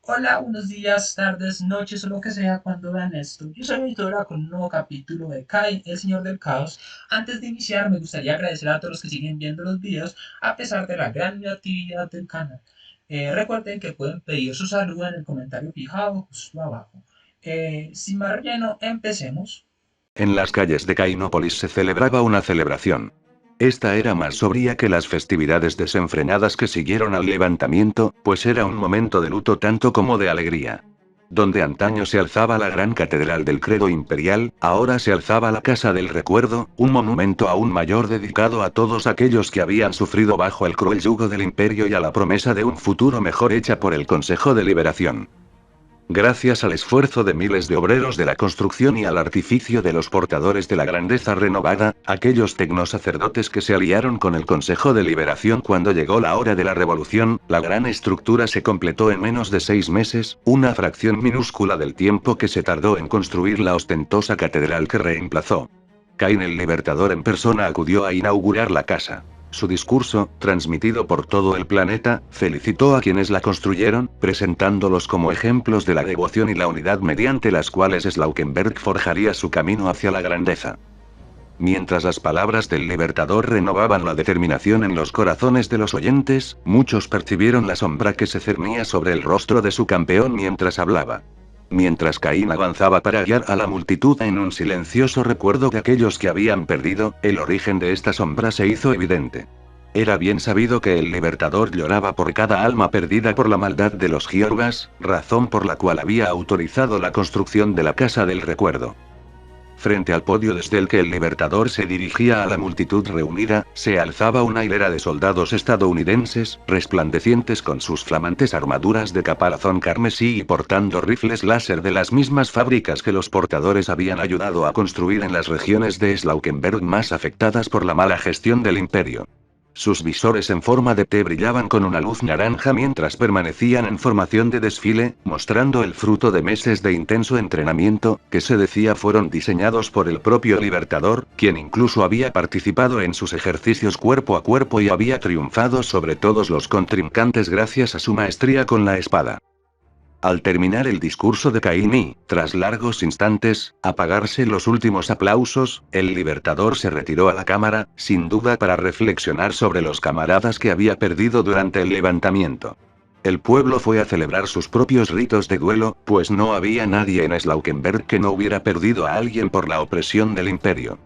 Hola, buenos días, tardes, noches o lo que sea cuando vean esto. Yo soy Editora con un nuevo capítulo de Kai, el Señor del Caos. Antes de iniciar, me gustaría agradecer a todos los que siguen viendo los videos a pesar de la gran actividad del canal. Recuerden que pueden pedir su saludo en el comentario fijado justo abajo. Sin más relleno, empecemos. En las calles de Cainópolis se celebraba una celebración. Esta era más sobria que las festividades desenfrenadas que siguieron al levantamiento, pues era un momento de luto tanto como de alegría. Donde antaño se alzaba la gran catedral del credo imperial, ahora se alzaba la Casa del Recuerdo, un monumento aún mayor dedicado a todos aquellos que habían sufrido bajo el cruel yugo del imperio y a la promesa de un futuro mejor hecha por el Consejo de Liberación. Gracias al esfuerzo de miles de obreros de la construcción y al artificio de los portadores de la grandeza renovada, aquellos tecnosacerdotes que se aliaron con el Consejo de Liberación cuando llegó la hora de la revolución, la gran estructura se completó en menos de 6 meses, una fracción minúscula del tiempo que se tardó en construir la ostentosa catedral que reemplazó. Cain el Libertador en persona acudió a inaugurar la casa. Su discurso, transmitido por todo el planeta, felicitó a quienes la construyeron, presentándolos como ejemplos de la devoción y la unidad mediante las cuales Slaukenberg forjaría su camino hacia la grandeza. Mientras las palabras del Libertador renovaban la determinación en los corazones de los oyentes, muchos percibieron la sombra que se cernía sobre el rostro de su campeón mientras hablaba. Mientras Caín avanzaba para guiar a la multitud en un silencioso recuerdo de aquellos que habían perdido, el origen de esta sombra se hizo evidente. Era bien sabido que el Libertador lloraba por cada alma perdida por la maldad de los Giorgas, razón por la cual había autorizado la construcción de la Casa del Recuerdo. Frente al podio desde el que el Libertador se dirigía a la multitud reunida, se alzaba una hilera de soldados estadounidenses, resplandecientes con sus flamantes armaduras de caparazón carmesí y portando rifles láser de las mismas fábricas que los portadores habían ayudado a construir en las regiones de Slaukenberg más afectadas por la mala gestión del imperio. Sus visores en forma de T brillaban con una luz naranja mientras permanecían en formación de desfile, mostrando el fruto de meses de intenso entrenamiento, que se decía fueron diseñados por el propio Libertador, quien incluso había participado en sus ejercicios cuerpo a cuerpo y había triunfado sobre todos los contrincantes gracias a su maestría con la espada. Al terminar el discurso de Caín y, tras largos instantes, apagarse los últimos aplausos, el Libertador se retiró a la cámara, sin duda para reflexionar sobre los camaradas que había perdido durante el levantamiento. El pueblo fue a celebrar sus propios ritos de duelo, pues no había nadie en Slaukenberg que no hubiera perdido a alguien por la opresión del imperio.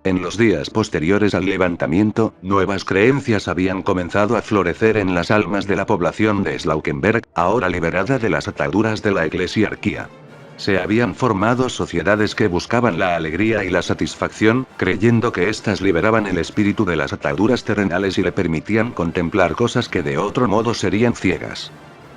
En los días posteriores al levantamiento, nuevas creencias habían comenzado a florecer en las almas de la población de Slaukenberg, ahora liberada de las ataduras de la eclesiarquía. Se habían formado sociedades que buscaban la alegría y la satisfacción, creyendo que éstas liberaban el espíritu de las ataduras terrenales y le permitían contemplar cosas que de otro modo serían ciegas.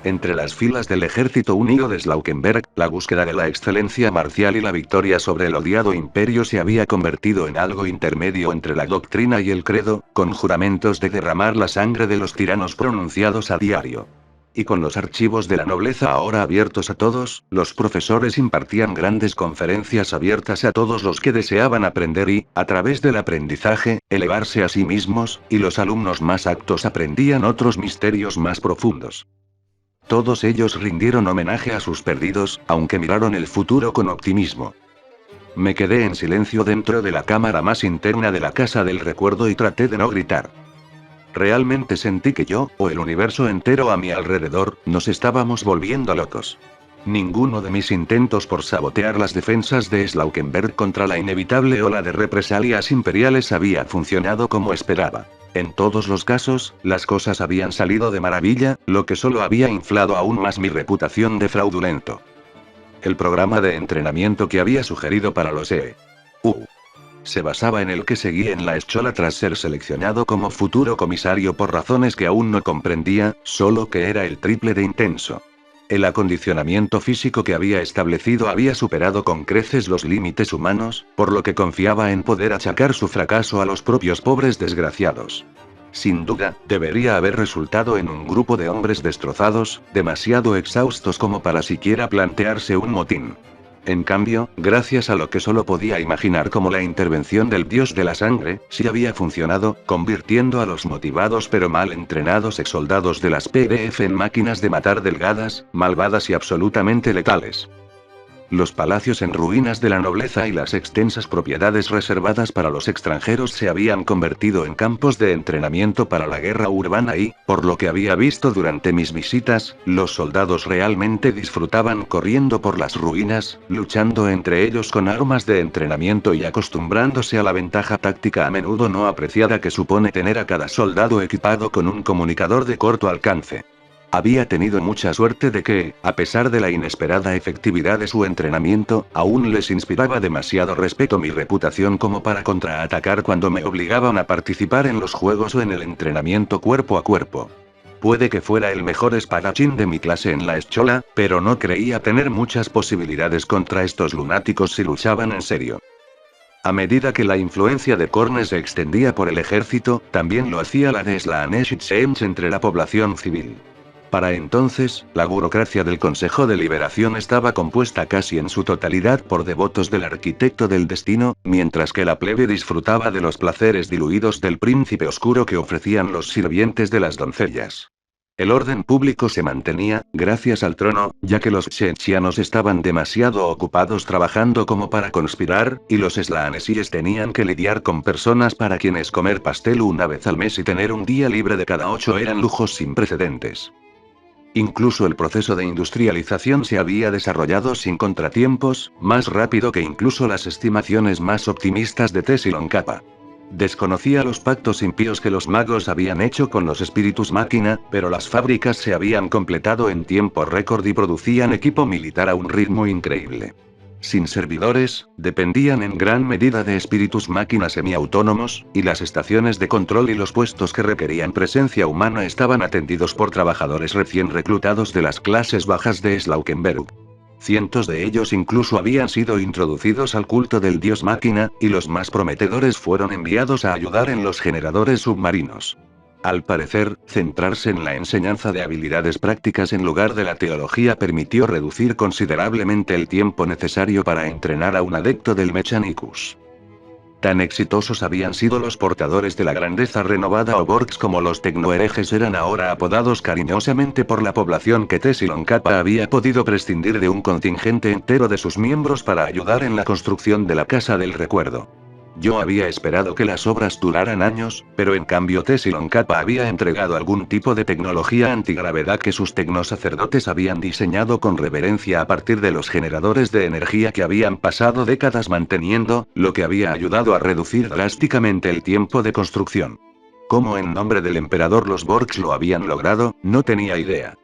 Entre las filas del ejército unido de Slaukenberg, la búsqueda de la excelencia marcial y la victoria sobre el odiado imperio se había convertido en algo intermedio entre la doctrina y el credo, con juramentos de derramar la sangre de los tiranos pronunciados a diario. Y con los archivos de la nobleza ahora abiertos a todos, los profesores impartían grandes conferencias abiertas a todos los que deseaban aprender y, a través del aprendizaje, elevarse a sí mismos, y los alumnos más aptos aprendían otros misterios más profundos. Todos ellos rindieron homenaje a sus perdidos, aunque miraron el futuro con optimismo. Me quedé en silencio dentro de la cámara más interna de la Casa del Recuerdo y traté de no gritar. Realmente sentí que yo, o el universo entero a mi alrededor, nos estábamos volviendo locos. Ninguno de mis intentos por sabotear las defensas de Slaukenberg contra la inevitable ola de represalias imperiales había funcionado como esperaba. En todos los casos, las cosas habían salido de maravilla, lo que solo había inflado aún más mi reputación de fraudulento. El programa de entrenamiento que había sugerido para los E.U. se basaba en el que seguí en la escuela tras ser seleccionado como futuro comisario por razones que aún no comprendía, solo que era el triple de intenso. El acondicionamiento físico que había establecido había superado con creces los límites humanos, por lo que confiaba en poder achacar su fracaso a los propios pobres desgraciados. Sin duda, debería haber resultado en un grupo de hombres destrozados, demasiado exhaustos como para siquiera plantearse un motín. En cambio, gracias a lo que solo podía imaginar como la intervención del dios de la sangre, sí había funcionado, convirtiendo a los motivados pero mal entrenados exsoldados de las PDF en máquinas de matar delgadas, malvadas y absolutamente letales. Los palacios en ruinas de la nobleza y las extensas propiedades reservadas para los extranjeros se habían convertido en campos de entrenamiento para la guerra urbana y, por lo que había visto durante mis visitas, los soldados realmente disfrutaban corriendo por las ruinas, luchando entre ellos con armas de entrenamiento y acostumbrándose a la ventaja táctica a menudo no apreciada que supone tener a cada soldado equipado con un comunicador de corto alcance. Había tenido mucha suerte de que, a pesar de la inesperada efectividad de su entrenamiento, aún les inspiraba demasiado respeto mi reputación como para contraatacar cuando me obligaban a participar en los juegos o en el entrenamiento cuerpo a cuerpo. Puede que fuera el mejor espadachín de mi clase en la escuela, pero no creía tener muchas posibilidades contra estos lunáticos si luchaban en serio. A medida que la influencia de Khorne se extendía por el ejército, también lo hacía la de Slaanesh y Tzeentch entre la población civil. Para entonces, la burocracia del Consejo de Liberación estaba compuesta casi en su totalidad por devotos del arquitecto del destino, mientras que la plebe disfrutaba de los placeres diluidos del príncipe oscuro que ofrecían los sirvientes de las doncellas. El orden público se mantenía, gracias al trono, ya que los tzeentchianos estaban demasiado ocupados trabajando como para conspirar, y los slaanesíes tenían que lidiar con personas para quienes comer pastel una vez al mes y tener un día libre de cada 8 eran lujos sin precedentes. Incluso el proceso de industrialización se había desarrollado sin contratiempos, más rápido que incluso las estimaciones más optimistas de Tessilon Kappa. Desconocía los pactos impíos que los magos habían hecho con los espíritus máquina, pero las fábricas se habían completado en tiempo récord y producían equipo militar a un ritmo increíble. Sin servidores, dependían en gran medida de espíritus máquinas semiautónomos, y las estaciones de control y los puestos que requerían presencia humana estaban atendidos por trabajadores recién reclutados de las clases bajas de Slaukenberg. Cientos de ellos incluso habían sido introducidos al culto del dios máquina, y los más prometedores fueron enviados a ayudar en los generadores submarinos. Al parecer, centrarse en la enseñanza de habilidades prácticas en lugar de la teología permitió reducir considerablemente el tiempo necesario para entrenar a un adepto del Mechanicus. Tan exitosos habían sido los portadores de la grandeza renovada o Borgs como los tecnoherejes eran ahora apodados cariñosamente por la población que Tessilon Kappa había podido prescindir de un contingente entero de sus miembros para ayudar en la construcción de la Casa del Recuerdo. Yo había esperado que las obras duraran años, pero en cambio Tessilon Kappa había entregado algún tipo de tecnología antigravedad que sus tecnosacerdotes habían diseñado con reverencia a partir de los generadores de energía que habían pasado décadas manteniendo, lo que había ayudado a reducir drásticamente el tiempo de construcción. ¿Cómo en nombre del emperador los Borgs lo habían logrado? No tenía idea.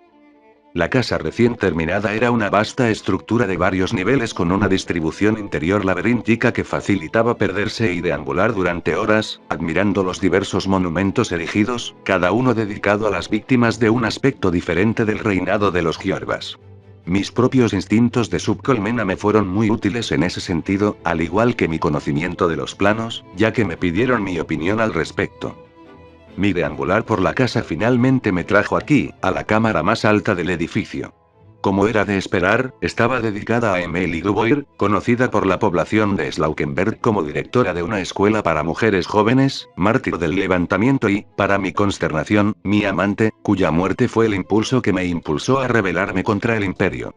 La casa recién terminada era una vasta estructura de varios niveles con una distribución interior laberíntica que facilitaba perderse y deambular durante horas, admirando los diversos monumentos erigidos, cada uno dedicado a las víctimas de un aspecto diferente del reinado de los Giorvas. Mis propios instintos de subcolmena me fueron muy útiles en ese sentido, al igual que mi conocimiento de los planos, ya que me pidieron mi opinión al respecto. Mi deambular por la casa finalmente me trajo aquí, a la cámara más alta del edificio. Como era de esperar, estaba dedicada a Emily Dubois, conocida por la población de Slaukenberg como directora de una escuela para mujeres jóvenes, mártir del levantamiento y, para mi consternación, mi amante, cuya muerte fue el impulso que me impulsó a rebelarme contra el imperio.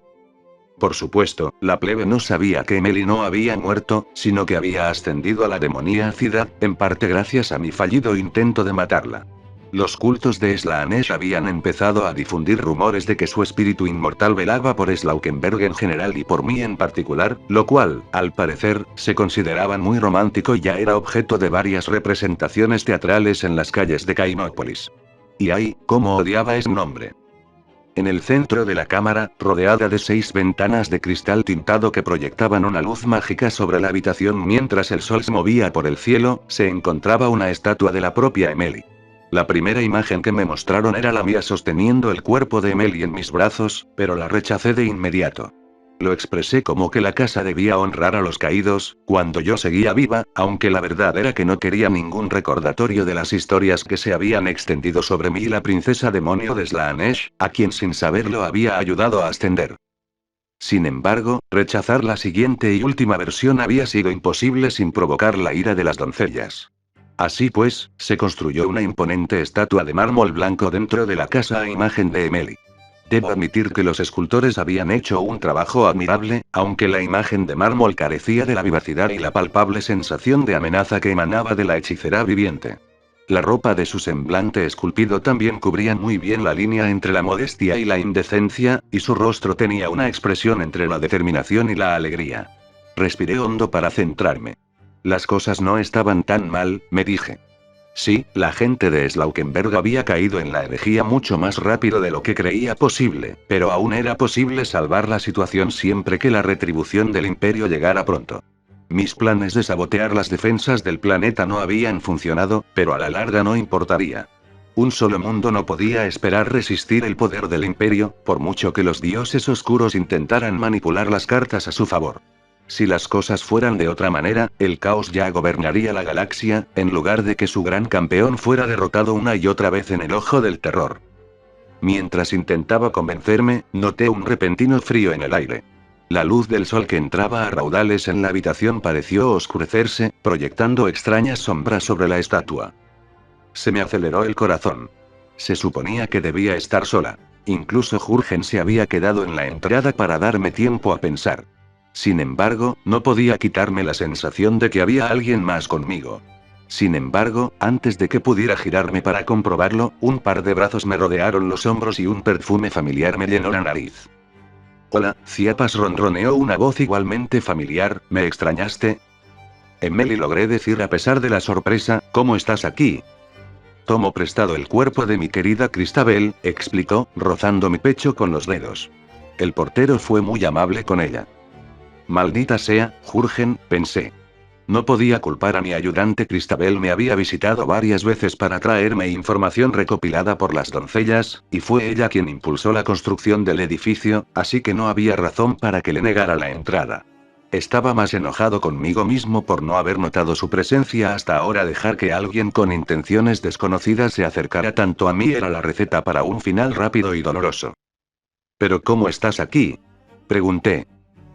Por supuesto, la plebe no sabía que Emily no había muerto, sino que había ascendido a la demoniacidad, en parte gracias a mi fallido intento de matarla. Los cultos de Slaanesh habían empezado a difundir rumores de que su espíritu inmortal velaba por Slaukenberg en general y por mí en particular, lo cual, al parecer, se consideraban muy romántico y ya era objeto de varias representaciones teatrales en las calles de Kainópolis. Y ay, cómo odiaba ese nombre. En el centro de la cámara, rodeada de 6 ventanas de cristal tintado que proyectaban una luz mágica sobre la habitación mientras el sol se movía por el cielo, se encontraba una estatua de la propia Emily. La primera imagen que me mostraron era la mía sosteniendo el cuerpo de Emily en mis brazos, pero la rechacé de inmediato. Lo expresé como que la casa debía honrar a los caídos, cuando yo seguía viva, aunque la verdad era que no quería ningún recordatorio de las historias que se habían extendido sobre mí y la princesa demonio de Slaanesh, a quien sin saberlo había ayudado a ascender. Sin embargo, rechazar la siguiente y última versión había sido imposible sin provocar la ira de las doncellas. Así pues, se construyó una imponente estatua de mármol blanco dentro de la casa a imagen de Emily. Debo admitir que los escultores habían hecho un trabajo admirable, aunque la imagen de mármol carecía de la vivacidad y la palpable sensación de amenaza que emanaba de la hechicera viviente. La ropa de su semblante esculpido también cubría muy bien la línea entre la modestia y la indecencia, y su rostro tenía una expresión entre la determinación y la alegría. Respiré hondo para centrarme. Las cosas no estaban tan mal, me dije. Sí, la gente de Slaukenberg había caído en la herejía mucho más rápido de lo que creía posible, pero aún era posible salvar la situación siempre que la retribución del imperio llegara pronto. Mis planes de sabotear las defensas del planeta no habían funcionado, pero a la larga no importaría. Un solo mundo no podía esperar resistir el poder del imperio, por mucho que los dioses oscuros intentaran manipular las cartas a su favor. Si las cosas fueran de otra manera, el caos ya gobernaría la galaxia, en lugar de que su gran campeón fuera derrotado una y otra vez en el ojo del terror. Mientras intentaba convencerme, noté un repentino frío en el aire. La luz del sol que entraba a raudales en la habitación pareció oscurecerse, proyectando extrañas sombras sobre la estatua. Se me aceleró el corazón. Se suponía que debía estar sola. Incluso Jürgen se había quedado en la entrada para darme tiempo a pensar. Sin embargo, no podía quitarme la sensación de que había alguien más conmigo. Sin embargo, antes de que pudiera girarme para comprobarlo, un par de brazos me rodearon los hombros y un perfume familiar me llenó la nariz. Hola, Ciapas, ronroneó una voz igualmente familiar. ¿Me extrañaste? Emily, logré decir a pesar de la sorpresa. ¿Cómo estás aquí? Tomo prestado el cuerpo de mi querida Cristabel, explicó, rozando mi pecho con los dedos. El portero fue muy amable con ella. Maldita sea, Jürgen, pensé. No podía culpar a mi ayudante. Cristabel me había visitado varias veces para traerme información recopilada por las doncellas, y fue ella quien impulsó la construcción del edificio, así que no había razón para que le negara la entrada. Estaba más enojado conmigo mismo por no haber notado su presencia hasta ahora. Dejar que alguien con intenciones desconocidas se acercara tanto a mí era la receta para un final rápido y doloroso. ¿Pero cómo estás aquí? Pregunté.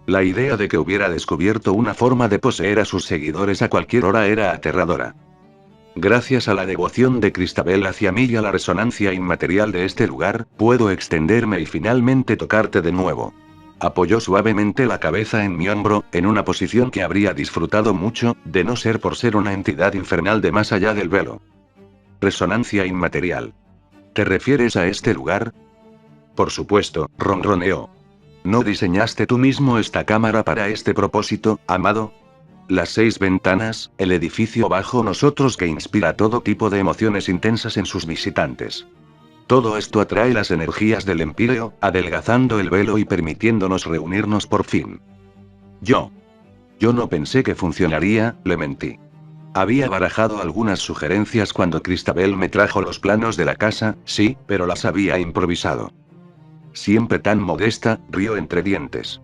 La idea de que hubiera descubierto una forma de poseer a sus seguidores a cualquier hora era aterradora. Gracias a la devoción de Cristabel hacia mí y a la resonancia inmaterial de este lugar, puedo extenderme y finalmente tocarte de nuevo. Apoyó suavemente la cabeza en mi hombro, en una posición que habría disfrutado mucho, de no ser por ser una entidad infernal de más allá del velo. Resonancia inmaterial. ¿Te refieres a este lugar? Por supuesto, ronroneó. ¿No diseñaste tú mismo esta cámara para este propósito, amado? Las 6 ventanas, el edificio bajo nosotros que inspira todo tipo de emociones intensas en sus visitantes. Todo esto atrae las energías del Empíreo, adelgazando el velo y permitiéndonos reunirnos por fin. Yo no pensé que funcionaría, le mentí. Había barajado algunas sugerencias cuando Cristabel me trajo los planos de la casa, sí, pero las había improvisado. Siempre tan modesta, rió entre dientes.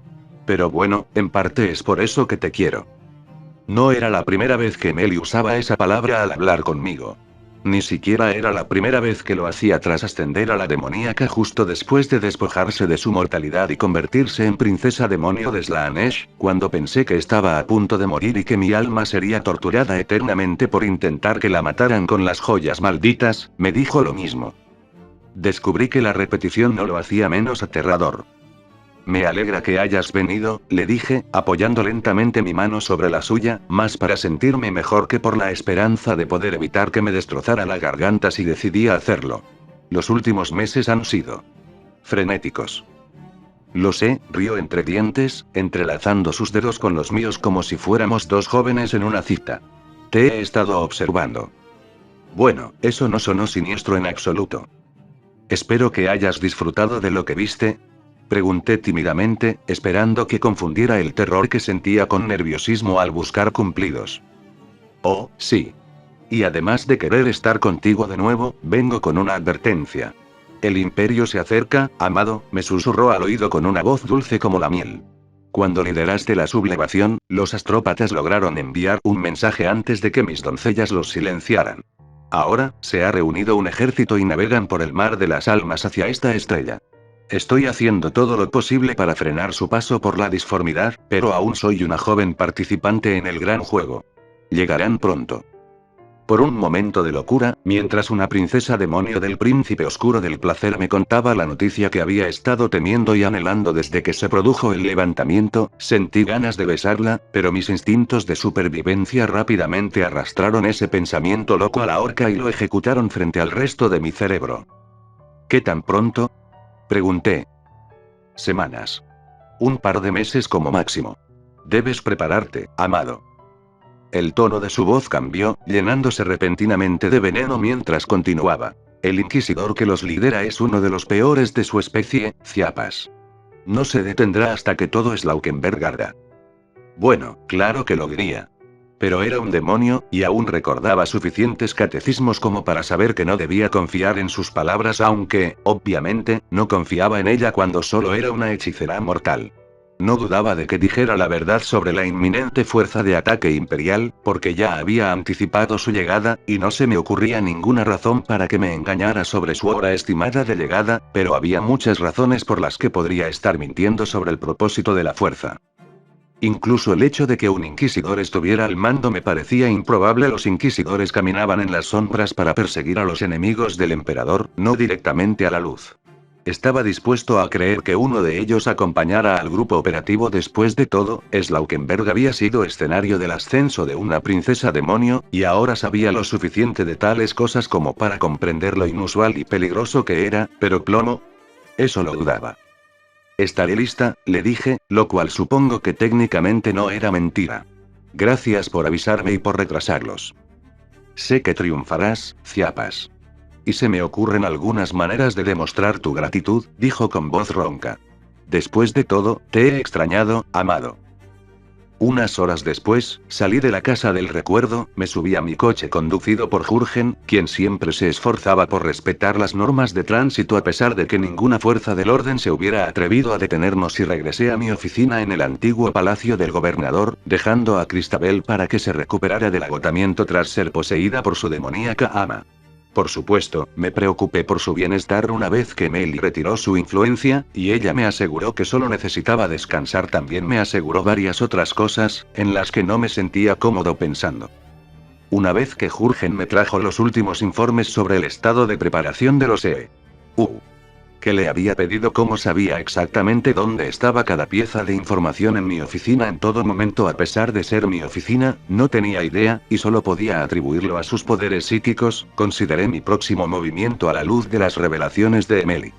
Pero bueno, en parte es por eso que te quiero. No era la primera vez que Emily usaba esa palabra al hablar conmigo. Ni siquiera era la primera vez que lo hacía tras ascender a la demoníaca justo después de despojarse de su mortalidad y convertirse en princesa demonio de Slaanesh, cuando pensé que estaba a punto de morir y que mi alma sería torturada eternamente por intentar que la mataran con las joyas malditas, me dijo lo mismo. Descubrí que la repetición no lo hacía menos aterrador. Me alegra que hayas venido, le dije, apoyando lentamente mi mano sobre la suya, más para sentirme mejor que por la esperanza de poder evitar que me destrozara la garganta si decidía hacerlo. Los últimos meses han sido frenéticos. Lo sé, rió entre dientes, entrelazando sus dedos con los míos como si fuéramos dos jóvenes en una cita. Te he estado observando. Bueno, eso no sonó siniestro en absoluto. Espero que hayas disfrutado de lo que viste. Pregunté tímidamente, esperando que confundiera el terror que sentía con nerviosismo al buscar cumplidos. Oh, sí. Y además de querer estar contigo de nuevo, vengo con una advertencia. El imperio se acerca, amado, me susurró al oído con una voz dulce como la miel. Cuando lideraste la sublevación, los astrópatas lograron enviar un mensaje antes de que mis doncellas los silenciaran. Ahora, se ha reunido un ejército y navegan por el mar de las almas hacia esta estrella. Estoy haciendo todo lo posible para frenar su paso por la disformidad, pero aún soy una joven participante en el gran juego. Llegarán pronto. Por un momento de locura, mientras una princesa demonio del príncipe oscuro del placer me contaba la noticia que había estado temiendo y anhelando desde que se produjo el levantamiento, sentí ganas de besarla, pero mis instintos de supervivencia rápidamente arrastraron ese pensamiento loco a la horca y lo ejecutaron frente al resto de mi cerebro. ¿Qué tan pronto? Pregunté. Semanas. Un par de meses como máximo. Debes prepararte, amado. El tono de su voz cambió, llenándose repentinamente de veneno mientras continuaba. El inquisidor que los lidera es uno de los peores de su especie, Ciapas. No se detendrá hasta que todo Slaukenberg arda. Bueno, claro que lo diría. Pero era un demonio, y aún recordaba suficientes catecismos como para saber que no debía confiar en sus palabras, aunque, obviamente, no confiaba en ella cuando solo era una hechicera mortal. No dudaba de que dijera la verdad sobre la inminente fuerza de ataque imperial, porque ya había anticipado su llegada, y no se me ocurría ninguna razón para que me engañara sobre su hora estimada de llegada, pero había muchas razones por las que podría estar mintiendo sobre el propósito de la fuerza. Incluso el hecho de que un inquisidor estuviera al mando me parecía improbable. Los inquisidores caminaban en las sombras para perseguir a los enemigos del emperador, no directamente a la luz. Estaba dispuesto a creer que uno de ellos acompañara al grupo operativo. Después de todo, Slaukenberg había sido escenario del ascenso de una princesa demonio, y ahora sabía lo suficiente de tales cosas como para comprender lo inusual y peligroso que era, pero plomo. Eso lo dudaba. Estaré lista, le dije, lo cual supongo que técnicamente no era mentira. Gracias por avisarme y por retrasarlos. Sé que triunfarás, Ciapas. Y se me ocurren algunas maneras de demostrar tu gratitud, dijo con voz ronca. Después de todo, te he extrañado, amado. Unas horas después, salí de la casa del recuerdo, me subí a mi coche conducido por Jürgen, quien siempre se esforzaba por respetar las normas de tránsito a pesar de que ninguna fuerza del orden se hubiera atrevido a detenernos, y regresé a mi oficina en el antiguo palacio del gobernador, dejando a Cristabel para que se recuperara del agotamiento tras ser poseída por su demoníaca ama. Por supuesto, me preocupé por su bienestar una vez que Meli retiró su influencia, y ella me aseguró que solo necesitaba descansar. También me aseguró varias otras cosas, en las que no me sentía cómodo pensando. Una vez que Jürgen me trajo los últimos informes sobre el estado de preparación de los EU, que le había pedido, cómo sabía exactamente dónde estaba cada pieza de información en mi oficina en todo momento. A pesar de ser mi oficina, no tenía idea, y solo podía atribuirlo a sus poderes psíquicos. Consideré mi próximo movimiento a la luz de las revelaciones de Emily.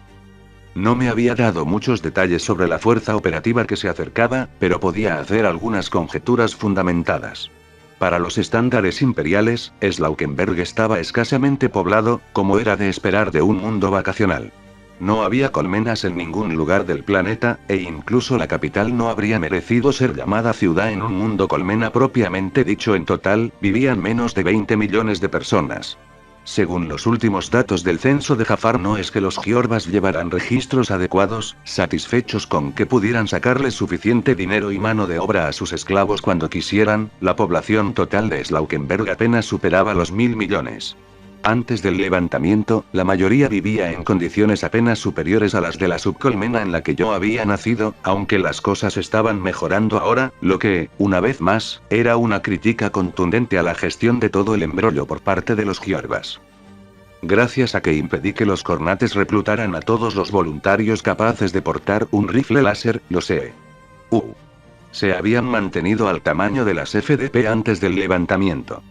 No me había dado muchos detalles sobre la fuerza operativa que se acercaba, pero podía hacer algunas conjeturas fundamentadas. Para los estándares imperiales, Slaukenberg estaba escasamente poblado, como era de esperar de un mundo vacacional. No había colmenas en ningún lugar del planeta, e incluso la capital no habría merecido ser llamada ciudad en un mundo colmena propiamente dicho. En total, vivían menos de 20 millones de personas. Según los últimos datos del censo de Jafar, no es que los Giorbas llevaran registros adecuados, satisfechos con que pudieran sacarles suficiente dinero y mano de obra a sus esclavos cuando quisieran. La población total de Slaukenberg apenas superaba los 1.000 millones. Antes del levantamiento, la mayoría vivía en condiciones apenas superiores a las de la subcolmena en la que yo había nacido, aunque las cosas estaban mejorando ahora, lo que, una vez más, era una crítica contundente a la gestión de todo el embrollo por parte de los Giorbas. Gracias a que impedí que los Cornates reclutaran a todos los voluntarios capaces de portar un rifle láser, los EU se habían mantenido al tamaño de las FDP antes del levantamiento.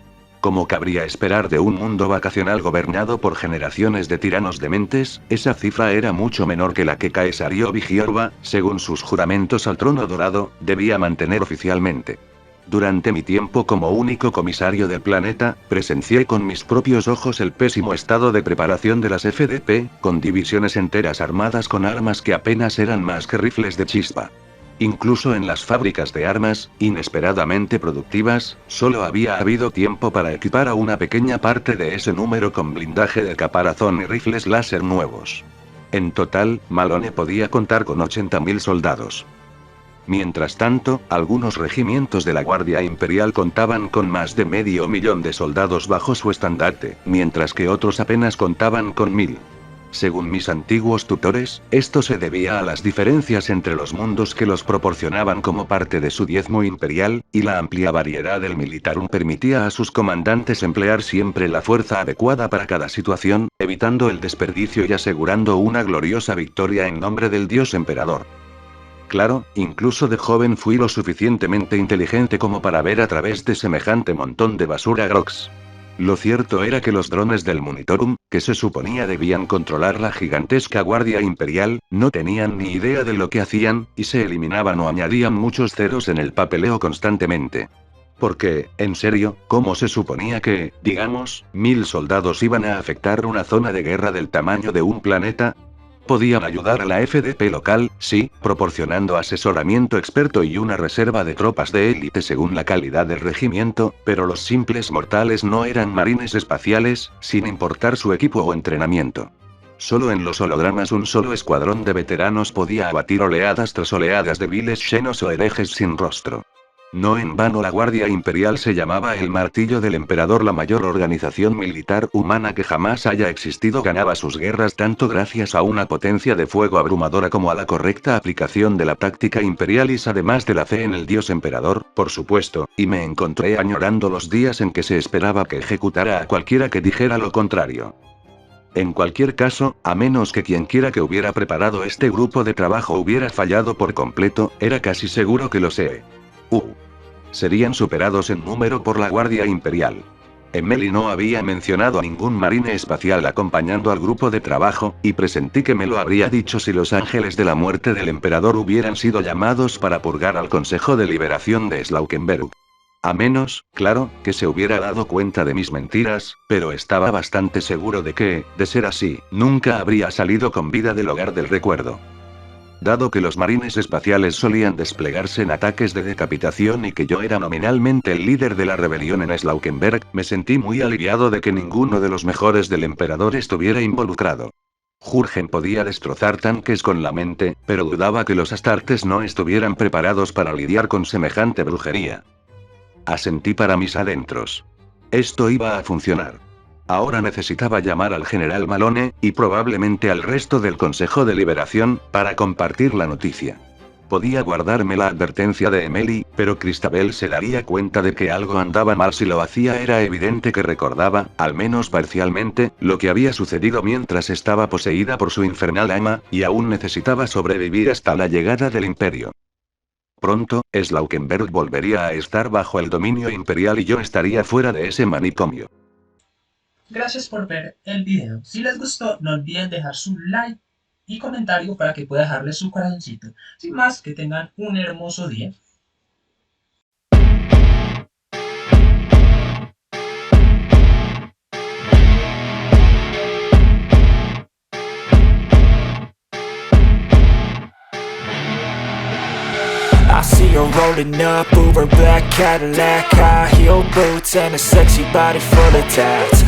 Como cabría esperar de un mundo vacacional gobernado por generaciones de tiranos dementes, esa cifra era mucho menor que la que Caesario Giorba, según sus juramentos al trono dorado, debía mantener oficialmente. Durante mi tiempo como único comisario del planeta, presencié con mis propios ojos el pésimo estado de preparación de las FDP, con divisiones enteras armadas con armas que apenas eran más que rifles de chispa. Incluso en las fábricas de armas, inesperadamente productivas, solo había habido tiempo para equipar a una pequeña parte de ese número con blindaje de caparazón y rifles láser nuevos. En total, Malone podía contar con 80.000 soldados. Mientras tanto, algunos regimientos de la Guardia Imperial contaban con más de 500.000 de soldados bajo su estandarte, mientras que otros apenas contaban con 1.000. Según mis antiguos tutores, esto se debía a las diferencias entre los mundos que los proporcionaban como parte de su diezmo imperial, y la amplia variedad del Militarum permitía a sus comandantes emplear siempre la fuerza adecuada para cada situación, evitando el desperdicio y asegurando una gloriosa victoria en nombre del Dios Emperador. Claro, incluso de joven fui lo suficientemente inteligente como para ver a través de semejante montón de basura grox. Lo cierto era que los drones del Monitorum, que se suponía debían controlar la gigantesca Guardia Imperial, no tenían ni idea de lo que hacían, y se eliminaban o añadían muchos ceros en el papeleo constantemente. Porque, en serio, ¿cómo se suponía que, digamos, 1000 soldados iban a afectar una zona de guerra del tamaño de un planeta? Podían ayudar a la FDP local, sí, proporcionando asesoramiento experto y una reserva de tropas de élite según la calidad del regimiento, pero los simples mortales no eran marines espaciales, sin importar su equipo o entrenamiento. Solo en los hologramas un solo escuadrón de veteranos podía abatir oleadas tras oleadas de viles xenos o herejes sin rostro. No en vano la Guardia Imperial se llamaba el Martillo del Emperador. La mayor organización militar humana que jamás haya existido ganaba sus guerras tanto gracias a una potencia de fuego abrumadora como a la correcta aplicación de la táctica imperialis, además de la fe en el Dios Emperador, por supuesto, y me encontré añorando los días en que se esperaba que ejecutara a cualquiera que dijera lo contrario. En cualquier caso, a menos que quienquiera que hubiera preparado este grupo de trabajo hubiera fallado por completo, era casi seguro que lo sé. Serían superados en número por la Guardia Imperial. Emily no había mencionado a ningún marine espacial acompañando al grupo de trabajo, y presentí que me lo habría dicho si los ángeles de la muerte del emperador hubieran sido llamados para purgar al Consejo de Liberación de Slaukenberg. A menos, claro, que se hubiera dado cuenta de mis mentiras, pero estaba bastante seguro de que, de ser así, nunca habría salido con vida del hogar del recuerdo. Dado que los marines espaciales solían desplegarse en ataques de decapitación y que yo era nominalmente el líder de la rebelión en Slaukenberg, me sentí muy aliviado de que ninguno de los mejores del emperador estuviera involucrado. Jurgen podía destrozar tanques con la mente, pero dudaba que los astartes no estuvieran preparados para lidiar con semejante brujería. Asentí para mis adentros. Esto iba a funcionar. Ahora necesitaba llamar al general Malone, y probablemente al resto del Consejo de Liberación, para compartir la noticia. Podía guardarme la advertencia de Emily, pero Christabel se daría cuenta de que algo andaba mal si lo hacía. Era evidente que recordaba, al menos parcialmente, lo que había sucedido mientras estaba poseída por su infernal ama, y aún necesitaba sobrevivir hasta la llegada del Imperio. Pronto, Slaukenberg volvería a estar bajo el dominio imperial y yo estaría fuera de ese manicomio. Gracias por ver el video. Si les gustó, no olviden dejar su like y comentario para que pueda dejarle su corazoncito. Sin más, que tengan un hermoso día. I see her rolling up, Uber black Cadillac, high heel boots and a sexy body full of tats.